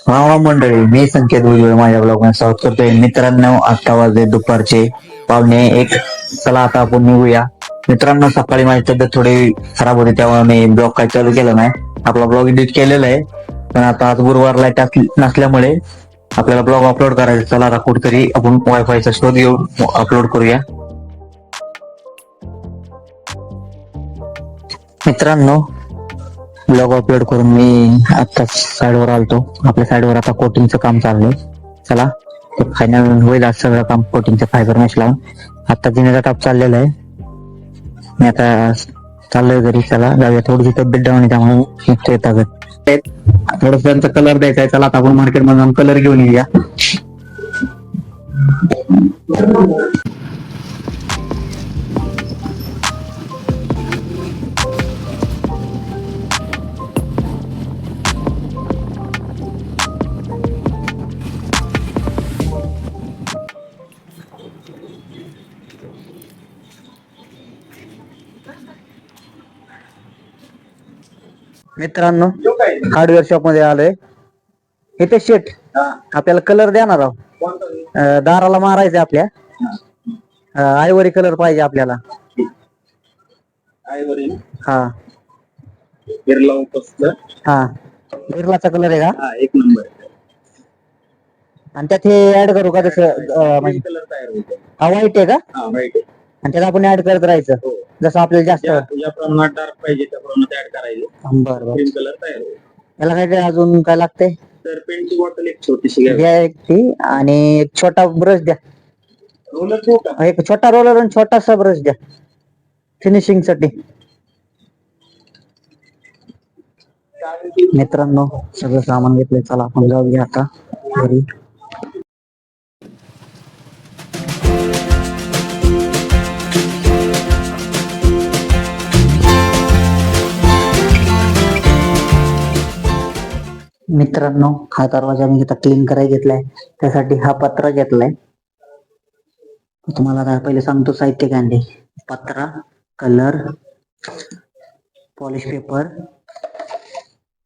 हा मंडळी, मी संकेत भुजबळ माझ्या ब्लॉग मध्ये स्वागत करतोय. मित्रांनो, आता वाजले दुपारचे 1:45. चला आता आपण निघूया. मित्रांनो, सकाळी माझी तब्येत थोडी खराब होती, त्यामुळे मी ब्लॉग काही चालू केला नाही. आपला ब्लॉग एडिट केलेला आहे, पण आता आज गुरुवार लाईट नसल्यामुळे आपल्याला ब्लॉग अपलोड करायचा. चला आता कुठेतरी आपण वायफायचा शोध घेऊन अपलोड करूया. मित्रांनो, ब्लॉग अपलोड करून मी आता साईडवर आलतो. आपल्या साईडवर आता कोटिंगचं काम चाललंय. चला ते फायनल होईल आज सगळं काम कोटिंगचं फायबर मॅश लावून. आता जिनेचा टाप चाललेला आहे. मी आता चाललोय घरी. चला जाऊया. थोडीशी तब्येत डाऊन आहे त्यामुळे निघतोय ताकद. थोडस त्यांचा कलर द्यायचा आहे. चला आता आपण मार्केट मध्ये जाऊन कलर घेऊन येऊया. मित्रांनो, हार्डवेअर शॉप मध्ये आलोय. इथे शेट आपल्याला कलर देणार आहोत. दाराला मारायचे आपल्या. आयवरी कलर पाहिजे आपल्याला. आयवरी हा बिर्ला उपस्थ हा बिर्लाचा कलर आहे का? एक नंबर. आणि त्यात हे ऍड करू का तसं? म्हणजे कलर तयार होतो. हा व्हाईट आहे का? हा व्हाईट आहे. आणि त्यात आपण ऍड करत राहायचं हो. जसं आपल्याला जास्त. ज्या प्रमाणात डार्क पाहिजे त्या प्रमाणात ऍड करायचं. बरं बरं. क्रीम कलर तयार होतो. याला काय अजून काय लागतंय? तर पेंटची बॉटल एक छोटीशी घ्या. द्या एक ती, आणि एक छोटा ब्रश द्या. रोलर देऊ का? एक छोटा रोलर आणि छोटासा ब्रश द्या फिनिशिंग साठी. मित्रांनो, सगळं सामान घेतलंय. चला आपण जाऊया आता घरी. मित्रांनो, हा दरवाजा मी आता क्लीन करायला घेतलाय. त्यासाठी हा पत्रा घेतलाय. तुम्हाला आता पहिले सांगतो साहित्य काय आणले. पत्रा, कलर, पॉलिश पेपर,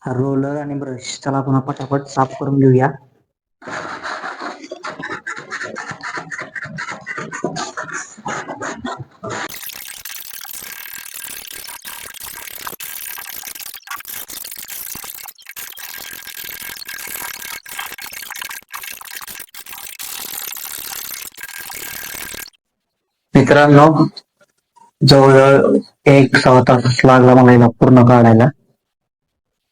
रोलर आणि ब्रश. चला आपण पटापट साफ करून घेऊया. मित्रांनो, जवळजवळ 1-1.25 तास लागला मला याला पूर्ण काढायला.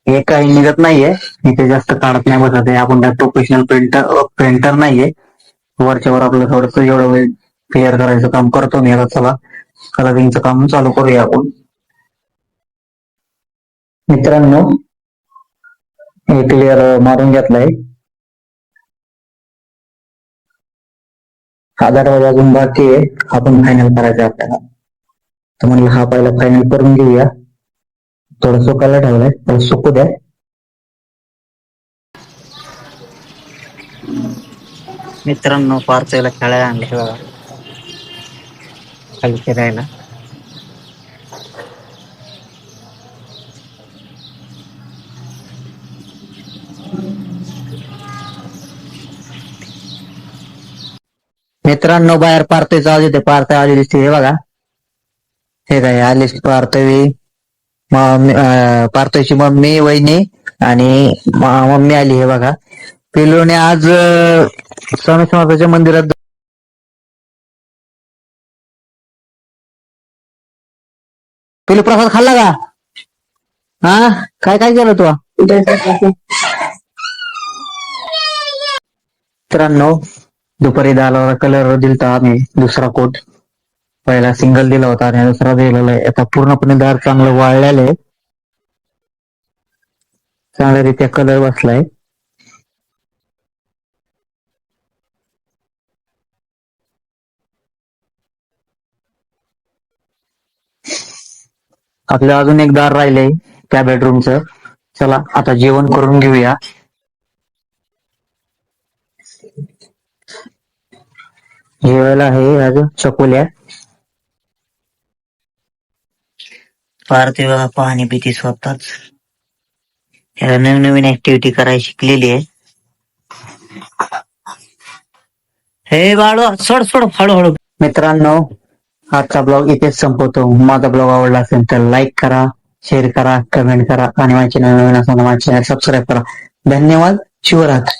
हे काही निघत नाहीये. इथे जास्त काढत नाही बसत आहे. आपण त्या प्रोफेशनल पेंटर नाहीये. वरच्या वर आपलं थोडस एवढं वेळ क्लिअर करायचं काम करतो मी आता. चला कलरिंगचं काम चालू करूया आपण. मित्रांनो, हे क्लिअर मारून घेतलंय. हा दरवाजा अजून बाकी आहे. आपण फायनल करायचं आपल्याला. तर म्हणलं हा पहिला फायनल करून घेऊया. थोडं सुकायला ठेवलंय, थोडं सुकू द्या. मित्रांनो, पार्थिवला खेळायला आणले बघा, खाली फिरायला. मित्रांनो, बाहेर पार्थवीचा आवाज येते. पार्थ आली दिसते हे बघा. हे काय आलीच पार्थवी. पार्थवीची मम्मी, वहिनी आणि मम्मी आली. हे बघा, पिलूने आज स्वामी समर्थाच्या मंदिरात पिलू प्रसाद खाल्ला का? हा, काय काय केलं तू? मित्रांनो, दुपारी 10ला कलर दिलता आम्ही, दुसरा कोट. पहिला सिंगल दिला होता आणि दुसरा दिलेला आहे. आता पूर्णपणे दार चांगलं वाळलेलं आहे. चांगल्यारीत्या कलर बसलाय. आपलं अजून एक दार राहिलंय त्या बेडरूमचं. चला आता जेवण करून घेऊया. जेवायला आहे अजून चकोल्या. पार्थिव पाणी पिती स्वतःच. नवीन नवीन ऍक्टिव्हिटी करायला शिकलेली आहे. हे बाळू सोड सोड हळूहळू. मित्रांनो, आजचा ब्लॉग इथेच संपवतो. माझा ब्लॉग आवडला असेल तर लाईक करा, शेअर करा, कमेंट करा आणि माझ्या चॅनल नवीन असेल तर माझ्या चॅनल सबस्क्राईब करा. धन्यवाद. शिवरात्र.